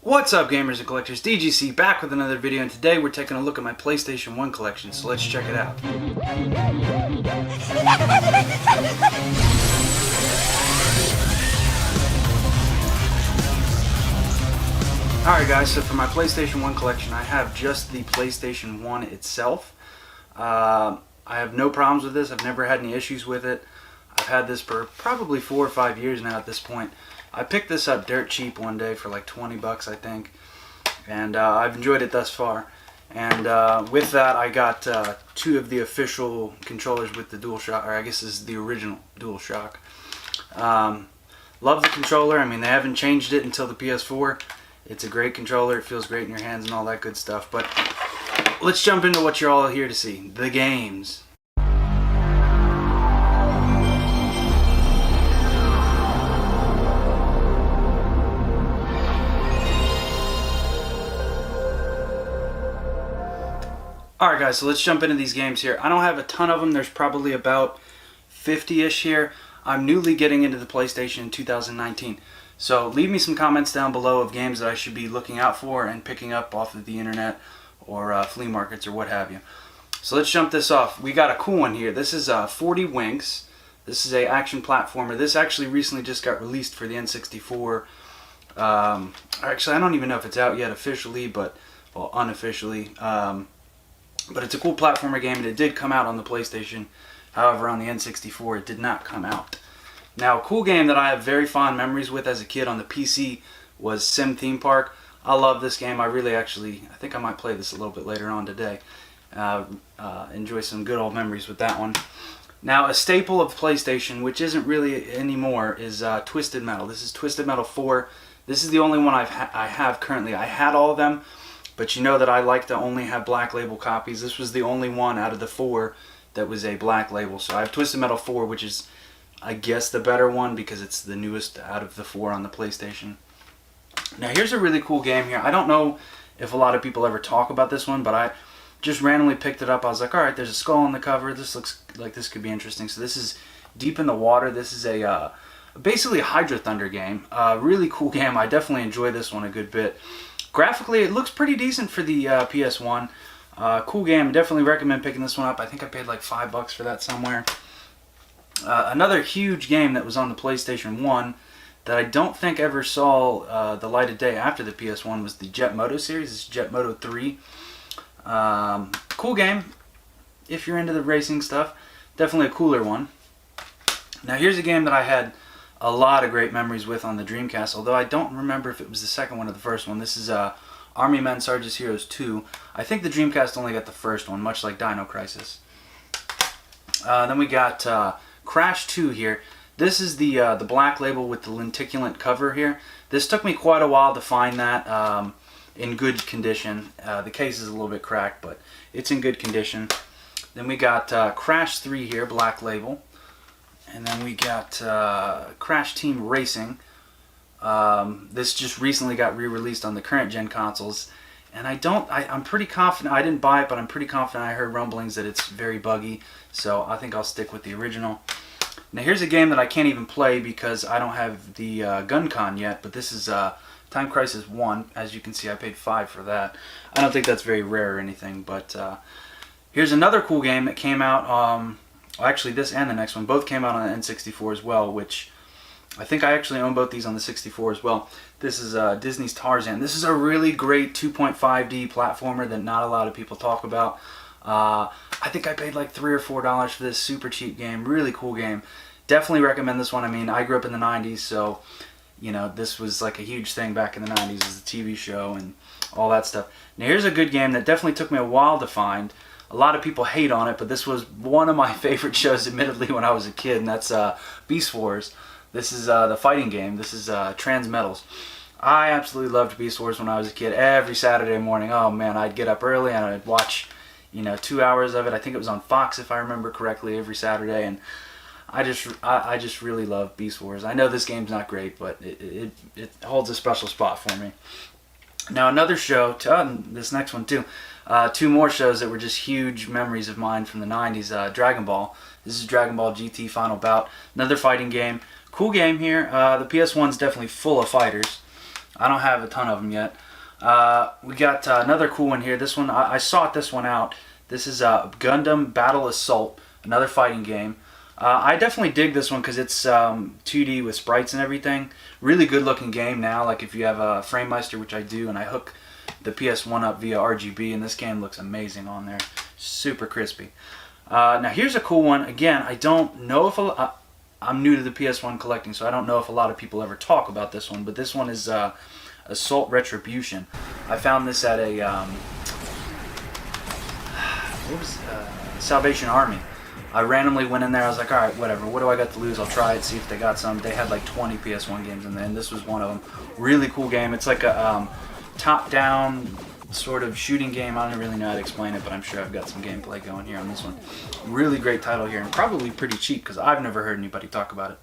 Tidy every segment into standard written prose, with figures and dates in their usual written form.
What's up, gamers and collectors? DGC back with another video, and today we're taking a look at my PlayStation 1 collection, so let's check it out. Alright guys, so for my PlayStation 1 collection, I have just the PlayStation 1 itself. I have no problems with this. I've never had any issues with it. I've had this for probably 4 or 5 years now at this point. I picked this up dirt cheap one day for like 20 bucks, I think, and I've enjoyed it thus far. And with that, I got 2 of the official controllers with the DualShock, or I guess this is the original DualShock. Love the controller. I mean, they haven't changed it until the PS4. It's a great controller. It feels great in your hands and all that good stuff. But let's jump into what you're all here to see, the games. Alright guys, so let's jump into these games here. I don't have a ton of them. There's probably about 50-ish here. I'm newly getting into the PlayStation in 2019. So leave me some comments down below of games that I should be looking out for and picking up off of the internet or flea markets or what have you. So let's jump this off. We got a cool one here. This is 40 Winks. This is a action platformer. This actually recently just got released for the N64. Actually, I don't even know if it's out yet officially, but, well, unofficially. But it's a cool platformer game, and it did come out on the PlayStation. However, on the N64, it did not come out. Now, a cool game that I have very fond memories with as a kid on the PC was Sim Theme Park. I love this game. I think I might play this a little bit later on today. Enjoy some good old memories with that one. Now, a staple of PlayStation, which isn't really anymore, is Twisted Metal. This is Twisted Metal 4. This is the only one I have currently. I had all of them, but you know that I like to only have black label copies. This was the only one out of the 4 that was a black label. So I have Twisted Metal 4, which is, I guess, the better one because it's the newest out of the 4 on the PlayStation. Now here's a really cool game here. I don't know if a lot of people ever talk about this one, but I just randomly picked it up. I was like, alright, there's a skull on the cover. This looks like this could be interesting. So this is Deep in the Water. This is a basically a Hydra Thunder game. Really cool game. I definitely enjoy this one a good bit. Graphically, it looks pretty decent for the PS1. Cool game. Definitely recommend picking this one up. I think I paid like $5 for that somewhere. Another huge game that was on the PlayStation 1 that I don't think ever saw the light of day after the PS1 was the Jet Moto series. This is Jet Moto 3. Cool game if you're into the racing stuff. Definitely a cooler one. Now here's a game that I had a lot of great memories with on the Dreamcast, although I don't remember if it was the second one or the first one. This is Army Men Sarge's Heroes 2. I think the Dreamcast only got the first one, much like Dino Crisis. Then we got Crash 2 here. This is the black label with the lenticulant cover here. This took me quite a while to find that in good condition. The case is a little bit cracked, but it's in good condition. Then we got Crash 3 here, black label. And then we got Crash Team Racing. This just recently got re-released on the current gen consoles. And I'm pretty confident, I didn't buy it, but I'm pretty confident I heard rumblings that it's very buggy. So I think I'll stick with the original. Now here's a game that I can't even play because I don't have the GunCon yet. But this is Time Crisis 1. As you can see, I paid $5 for that. I don't think that's very rare or anything. But here's another cool game that came out. Actually, this and the next one both came out on the N64 as well, which I think I actually own both these on the 64 as well. This is Disney's Tarzan. This is a really great 2.5D platformer that not a lot of people talk about. I think I paid like $3 or $4 for this super cheap game. Really cool game. Definitely recommend this one. I mean, I grew up in the 90s, so you know, this was like a huge thing back in the 90s as a TV show and all that stuff. Now here's a good game that definitely took me a while to find. A lot of people hate on it, but this was one of my favorite shows, admittedly, when I was a kid, and that's Beast Wars. This is the fighting game. This is Transmetals. I absolutely loved Beast Wars when I was a kid. Every Saturday morning, oh man, I'd get up early and I'd watch, 2 hours of it. I think it was on Fox, if I remember correctly, every Saturday, and I just really love Beast Wars. I know this game's not great, but it holds a special spot for me. Now another show, this next one too. 2 more shows that were just huge memories of mine from the 90s. Dragon Ball. This is Dragon Ball GT Final Bout. Another fighting game. Cool game here. The PS1's definitely full of fighters. I don't have a ton of them yet. We got another cool one here. This one, I sought this one out. This is Gundam Battle Assault, another fighting game. I definitely dig this one because it's 2D with sprites and everything. Really good looking game now. Like if you have a FrameMeister, which I do, and I hook the PS1 up via RGB, and this game looks amazing on there. Super crispy. Now here's a cool one. Again, I don't know if I'm new to the PS1 collecting, so I don't know if a lot of people ever talk about this one. But this one is Assault Retribution. I found this at a Salvation Army. I randomly went in there. I was like, all right, whatever. What do I got to lose? I'll try it, see if they got some. They had like 20 PS1 games in there, and this was one of them. Really cool game. It's like a top-down sort of shooting game. I don't really know how to explain it, but I'm sure I've got some gameplay going here on this one. Really great title here, and probably pretty cheap because I've never heard anybody talk about it.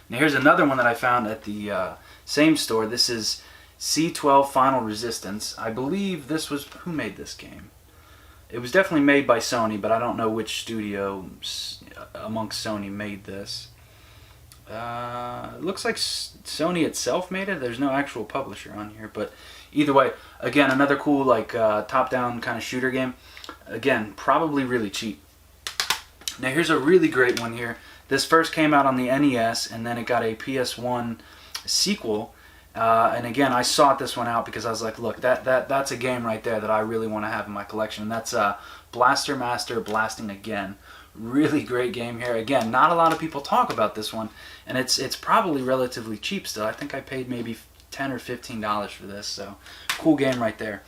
Now here's another one that I found at the same store. This is C12 Final Resistance. I believe this was... Who made this game? It was definitely made by Sony, but I don't know which studio amongst Sony made this. It looks like Sony itself made it. There's no actual publisher on here, but either way, again, another cool like top-down kind of shooter game. Again, probably really cheap. Now here's a really great one here. This first came out on the NES, and then it got a PS1 sequel. And again, I sought this one out because I was like, look, that's a game right there that I really want to have in my collection. And that's Blaster Master Blasting Again. Really great game here. Again, not a lot of people talk about this one, and it's probably relatively cheap still. I think I paid maybe $10 or $15 for this, so cool game right there.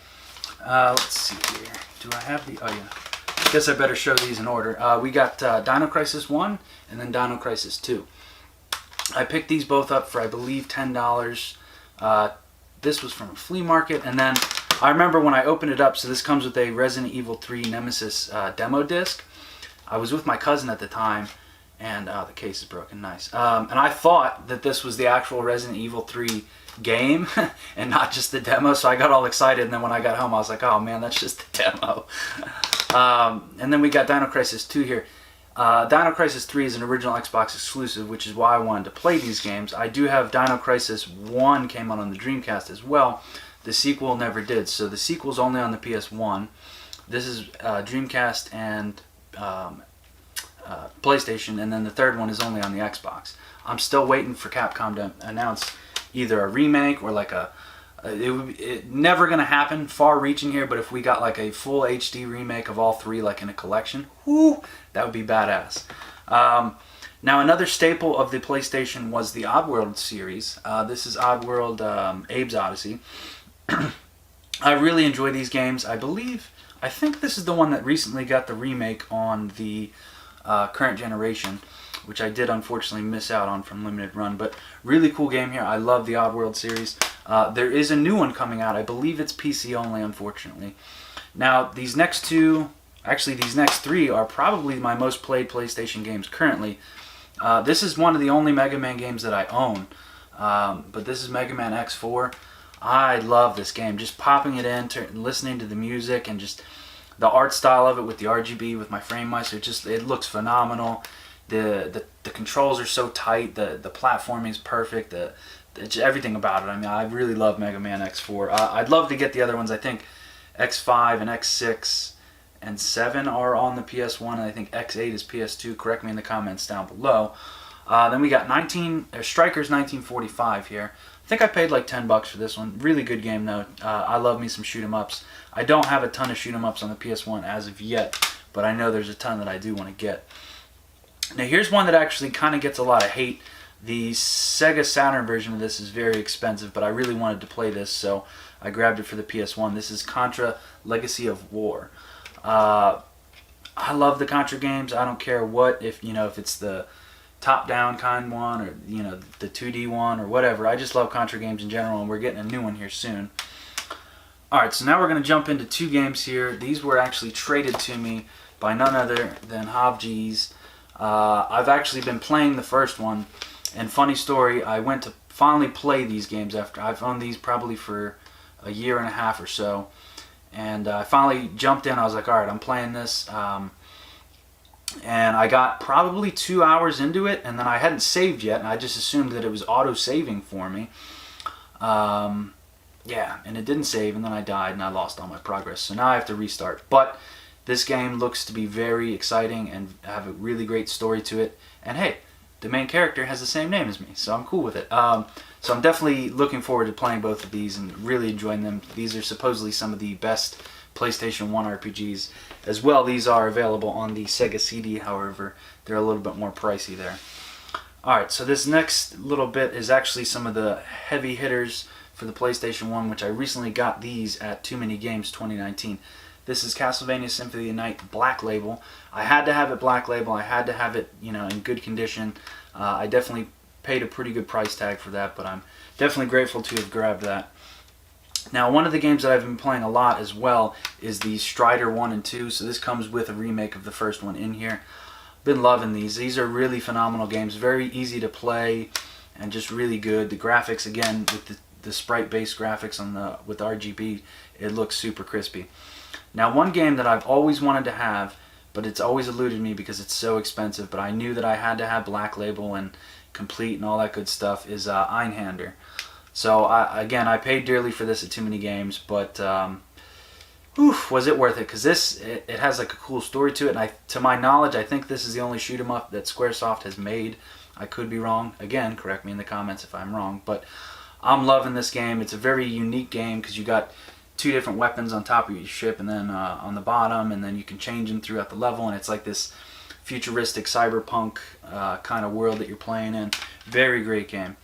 Let's see here. Do I have the... Oh, yeah. Guess I better show these in order. We got Dino Crisis 1 and then Dino Crisis 2. I picked these both up for, I believe, $10. This was from a flea market, and then I remember when I opened it up, so this comes with a Resident Evil 3 Nemesis demo disc. I was with my cousin at the time, and the case is broken, nice. And I thought that this was the actual Resident Evil 3 game and not just the demo, so I got all excited, and then when I got home I was like, oh man, that's just the demo. And then we got Dino Crisis 2 here. Dino Crisis 3 is an original Xbox exclusive, which is why I wanted to play these games. I do have Dino Crisis 1 came out on the Dreamcast as well. The sequel never did, so the sequel's only on the PS1. This is Dreamcast and PlayStation, and then the third one is only on the Xbox. I'm still waiting for Capcom to announce either a remake or like it never gonna happen, far-reaching here, but if we got like a full HD remake of all three, like in a collection, whoo, that would be badass. Now another staple of the PlayStation was the Oddworld series. This is Oddworld Abe's Odyssey. I really enjoy these games. I think this is the one that recently got the remake on the current generation, which I did unfortunately miss out on from Limited Run, but really cool game here. I love the Oddworld series. There is a new one coming out. I believe it's PC only, unfortunately. Now, these next two, actually these next three, are probably my most played PlayStation games currently. This is one of the only Mega Man games that I own, but this is Mega Man X4. I love this game. Just popping it in, listening to the music, and just the art style of it with the RGB, with my FrameMeister, it looks phenomenal. The controls are so tight. The platforming is perfect. Everything about it. I mean, I really love Mega Man X4. I'd love to get the other ones. I think X5 and X6 and 7 are on the PS1, and I think X8 is PS2. Correct me in the comments down below. Then we got Strikers 1945 here. I think I paid like $10 for this one. Really good game though. I love me some shoot 'em ups. I don't have a ton of shoot 'em ups on the PS1 as of yet, but I know there's a ton that I do want to get. Now here's one that actually kind of gets a lot of hate. The Sega Saturn version of this is very expensive, but I really wanted to play this, so I grabbed it for the PS1. This is Contra Legacy of War. I love the Contra games. I don't care what, if it's the top-down kind one, or the 2D one, or whatever. I just love Contra games in general, and we're getting a new one here soon. Alright, so now we're going to jump into two games here. These were actually traded to me by none other than Havg's. I've actually been playing the first one, and funny story, I went to finally play these games after I've owned these probably for a year and a half or so, and I finally jumped in. I was like, alright, I'm playing this, and I got probably 2 hours into it, and then I hadn't saved yet, and I just assumed that it was auto-saving for me. Yeah, and it didn't save, and then I died, and I lost all my progress. So now I have to restart. But this game looks to be very exciting and have a really great story to it. And hey, the main character has the same name as me, so I'm cool with it. So I'm definitely looking forward to playing both of these and really enjoying them. These are supposedly some of the best PlayStation 1 RPGs. As well, these are available on the Sega CD, however, they're a little bit more pricey there. Alright, so this next little bit is actually some of the heavy hitters for the PlayStation 1, which I recently got these at Too Many Games 2019. This is Castlevania Symphony of the Night Black Label. I had to have it Black Label. I had to have it, in good condition. I definitely paid a pretty good price tag for that, but I'm definitely grateful to have grabbed that. Now, one of the games that I've been playing a lot as well is the Strider 1 and 2. So this comes with a remake of the first one in here. Been loving these. These are really phenomenal games. Very easy to play and just really good. The graphics, again, with the sprite-based graphics with RGB, it looks super crispy. Now, one game that I've always wanted to have, but it's always eluded me because it's so expensive, but I knew that I had to have Black Label and Complete and all that good stuff, is Einhander. So, I paid dearly for this at Too Many Games, but was it worth it? Because it has like a cool story to it, and to my knowledge, I think this is the only shoot 'em up that Squaresoft has made. I could be wrong. Again, correct me in the comments if I'm wrong, but I'm loving this game. It's a very unique game because you got two different weapons on top of your ship and then on the bottom, and then you can change them throughout the level, and it's like this futuristic cyberpunk kind of world that you're playing in. Very great game.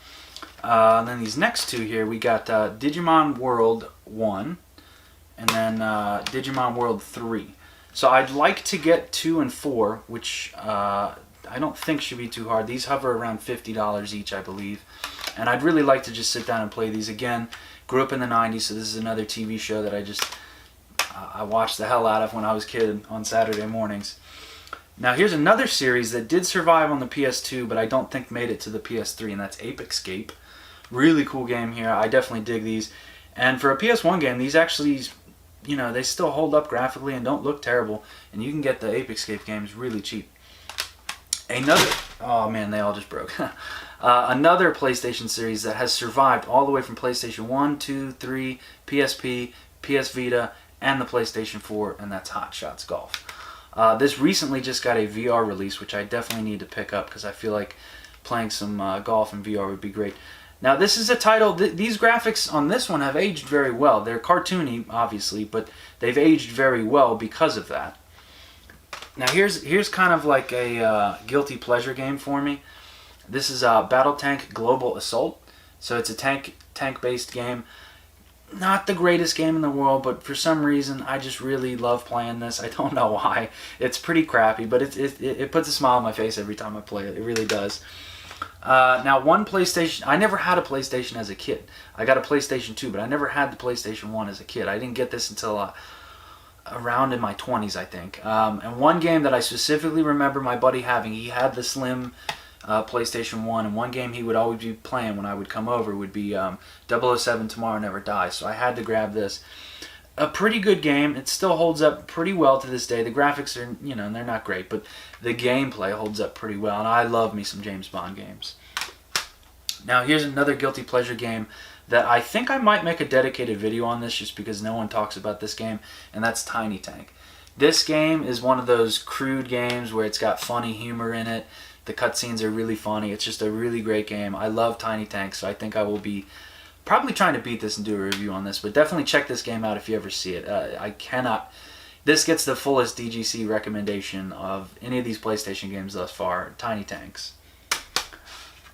And then these next two here, we got Digimon World 1 and then Digimon World 3. So I'd like to get 2 and 4, which I don't think should be too hard. These hover around $50 each, I believe. And I'd really like to just sit down and play these again. Grew up in the 90s, so this is another TV show that I watched the hell out of when I was a kid on Saturday mornings. Now here's another series that did survive on the PS2, but I don't think made it to the PS3, and that's Ape Escape. Really cool game here. I definitely dig these. And for a PS1 game, these actually, they still hold up graphically and don't look terrible. And you can get the Ape Escape games really cheap. Oh man, they all just broke. Another PlayStation series that has survived all the way from PlayStation 1, 2, 3, PSP, PS Vita, and the PlayStation 4, and that's Hot Shots Golf. This recently just got a VR release, which I definitely need to pick up because I feel like playing some golf in VR would be great. Now, this is a title, these graphics on this one have aged very well. They're cartoony, obviously, but they've aged very well because of that. Now, here's kind of like a guilty pleasure game for me. This is Battle Tank Global Assault. So it's a tank-based game. Not the greatest game in the world, but for some reason, I just really love playing this. I don't know why. It's pretty crappy, but it puts a smile on my face every time I play it. It really does. Now, one PlayStation... I never had a PlayStation as a kid. I got a PlayStation 2, but I never had the PlayStation 1 as a kid. I didn't get this until around in my 20s, I think. And one game that I specifically remember my buddy having, he had the slim PlayStation 1, and one game he would always be playing when I would come over would be 007 Tomorrow Never Dies. So I had to grab this. A pretty good game. It still holds up pretty well to this day. The graphics are, they're not great, but the gameplay holds up pretty well, and I love me some James Bond games. Now, here's another guilty pleasure game that I think I might make a dedicated video on this just because no one talks about this game, and that's Tiny Tank. This game is one of those crude games where it's got funny humor in it. The cutscenes are really funny. It's just a really great game. I love Tiny Tank, so I think I will be probably trying to beat this and do a review on this, but definitely check this game out if you ever see it. This gets the fullest DGC recommendation of any of these PlayStation games thus far, Tiny Tanks.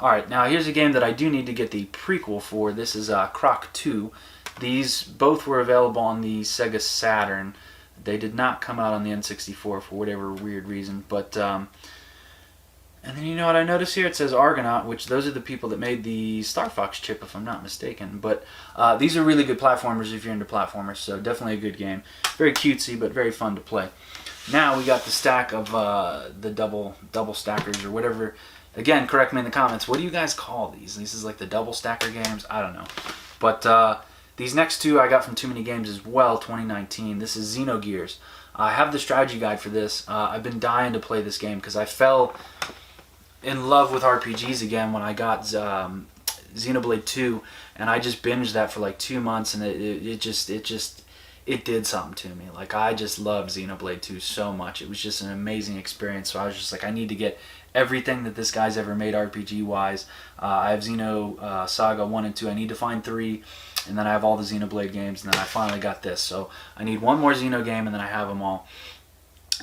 Alright, now here's a game that I do need to get the prequel for. This is Croc 2. These both were available on the Sega Saturn. They did not come out on the N64 for whatever weird reason, but... And then you know what I notice here? It says Argonaut, which those are the people that made the Star Fox chip, if I'm not mistaken. But these are really good platformers if you're into platformers, so definitely a good game. Very cutesy, but very fun to play. Now we got the stack of the double stackers or whatever. Again, correct me in the comments. What do you guys call these? This is like the double stacker games? I don't know. But these next two I got from Too Many Games as well, 2019. This is Xenogears. I have the strategy guide for this. I've been dying to play this game because I fell in love with RPGs again when I got Xenoblade 2, and I just binged that for like 2 months, and it did something to me. Like, I just loved Xenoblade 2 so much. It was just an amazing experience. So I was just like, I need to get everything that this guy's ever made RPG wise. I have Xeno Saga 1 and 2. I need to find 3, and then I have all the Xenoblade games, and then I finally got this. So I need one more Xeno game, and then I have them all.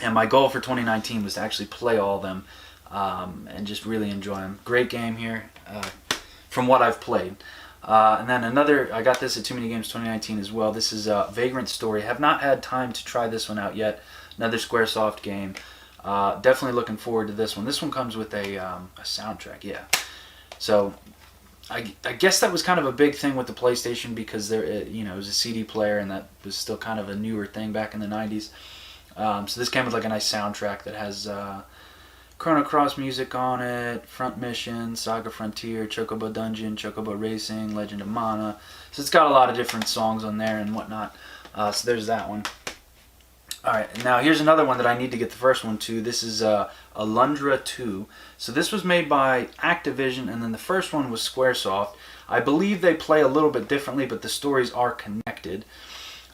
And my goal for 2019 was to actually play all of them and just really enjoy them. Great game here from what I've played. And then another, I got this at Too Many Games 2019 as well. This is Vagrant Story. Have not had time to try this one out yet. Another Squaresoft game. Definitely looking forward to this one. This one comes with a soundtrack, yeah. So I guess that was kind of a big thing with the PlayStation because there, it was a CD player, and that was still kind of a newer thing back in the 90s. So this came with like a nice soundtrack that has Chrono Cross music on it, Front Mission, Saga Frontier, Chocobo Dungeon, Chocobo Racing, Legend of Mana. So it's got a lot of different songs on there and whatnot. So there's that one. Alright, now here's another one that I need to get the first one to. This is Alundra 2. So this was made by Activision, and then the first one was Squaresoft. I believe they play a little bit differently, but the stories are connected.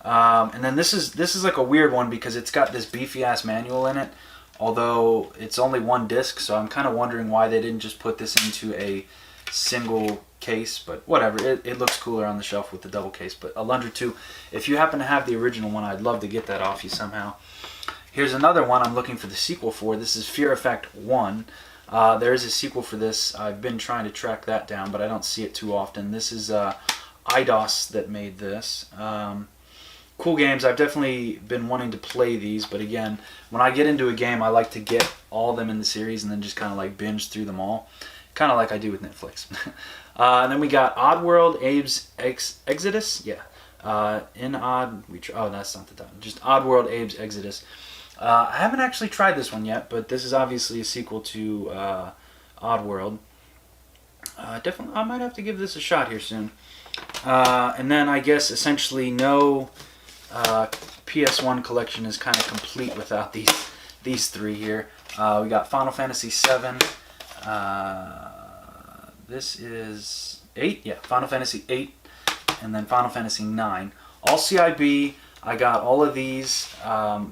And then this is like a weird one because it's got this beefy ass manual in it, although it's only one disc, so I'm kind of wondering why they didn't just put this into a single case, but whatever, it looks cooler on the shelf with the double case. But Alundra 2, if you happen to have the original one, I'd love to get that off you somehow. Here's another one I'm looking for the sequel for. This is Fear Effect 1. There is a sequel for this. I've been trying to track that down, but I don't see it too often. This is IDOS that made this. Cool games. I've definitely been wanting to play these, but again, when I get into a game, I like to get all of them in the series and then just kind of like binge through them all, kind of like I do with Netflix. And then we got Oddworld Abe's Exodus. Yeah. Oh, that's not the title. Just Oddworld Abe's Exodus. I haven't actually tried this one yet, but this is obviously a sequel to Oddworld. Definitely, I might have to give this a shot here soon. And then I guess essentially no PS1 collection is kind of complete without these three here. We got Final Fantasy VII. This is 8, yeah, Final Fantasy 8, and then Final Fantasy 9. All CIB. I got all of these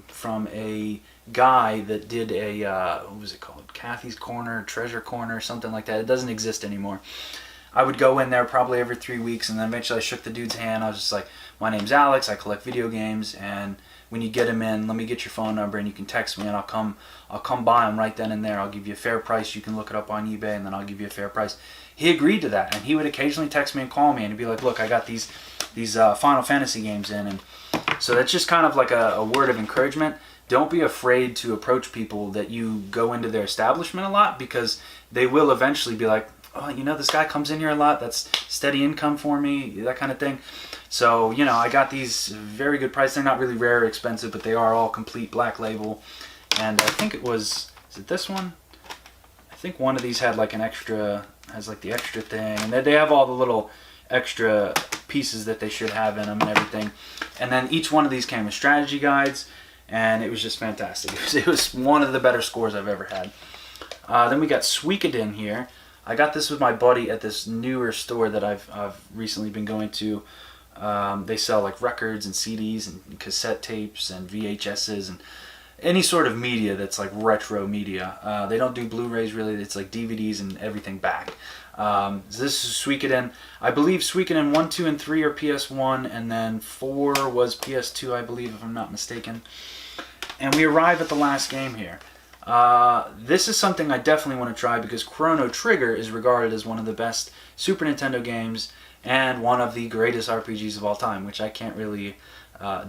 from a guy that did a, what was it called? Kathy's Corner, Treasure Corner, something like that. It doesn't exist anymore. I would go in there probably every 3 weeks, and then eventually I shook the dude's hand. I was just like, my name's Alex, I collect video games, and when you get them in, let me get your phone number, and you can text me, and I'll come buy them right then and there. I'll give you a fair price. You can look it up on eBay, and then I'll give you a fair price. He agreed to that, and he would occasionally text me and call me, and he'd be like, look, I got these Final Fantasy games in, and so that's just kind of like a word of encouragement. Don't be afraid to approach people that you go into their establishment a lot, because they will eventually be like, oh, this guy comes in here a lot, that's steady income for me, that kind of thing. So, I got these very good price. They're not really rare or expensive, but they are all complete black label. And I think is it this one? I think one of these had like has like the extra thing. And they have all the little extra pieces that they should have in them and everything. And then each one of these came with strategy guides, and it was just fantastic. It was one of the better scores I've ever had. Then we got Suikoden here. I got this with my buddy at this newer store that I've recently been going to. They sell like records and CDs and cassette tapes and VHSs and any sort of media that's like retro media. They don't do Blu-rays really. It's like DVDs and everything back. So this is Suikoden. I believe Suikoden 1, 2, and 3 are PS1, and then 4 was PS2, I believe, if I'm not mistaken. And we arrive at the last game here. This is something I definitely want to try because Chrono Trigger is regarded as one of the best Super Nintendo games and one of the greatest RPGs of all time, which I can't really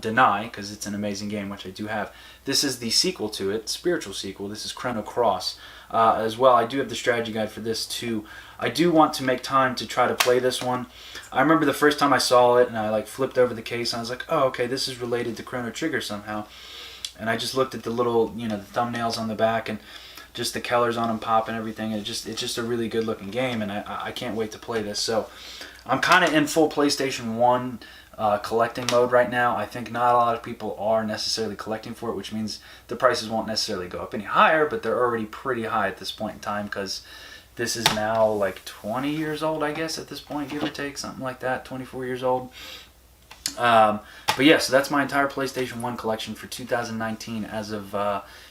deny because it's an amazing game, which I do have. This is the sequel to it, spiritual sequel. This is Chrono Cross. As well, I do have the strategy guide for this too. I do want to make time to try to play this one. I remember the first time I saw it and I like flipped over the case and I was like, oh, okay, this is related to Chrono Trigger somehow. And I just looked at the little, the thumbnails on the back and just the colors on them pop and everything. It's just a really good looking game, and I can't wait to play this. So I'm kind of in full PlayStation 1 collecting mode right now. I think not a lot of people are necessarily collecting for it, which means the prices won't necessarily go up any higher, but they're already pretty high at this point in time because This is now like 20 years old, I guess, at this point, give or take, something like that, 24 years old. But yeah, so that's my entire PlayStation 1 collection for 2019 as of,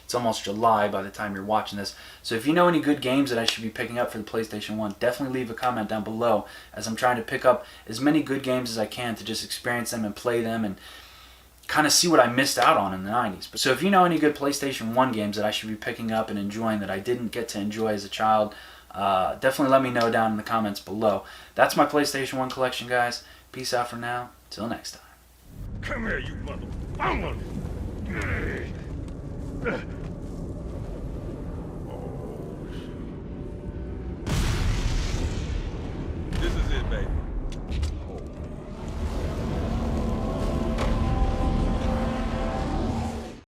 it's almost July by the time you're watching this. So if you know any good games that I should be picking up for the PlayStation 1, definitely leave a comment down below, as I'm trying to pick up as many good games as I can to just experience them and play them and kind of see what I missed out on in the 90s. So if you know any good PlayStation 1 games that I should be picking up and enjoying that I didn't get to enjoy as a child, definitely let me know down in the comments below. That's my PlayStation 1 collection, guys. Peace out for now. Till next time. Come here, you mother...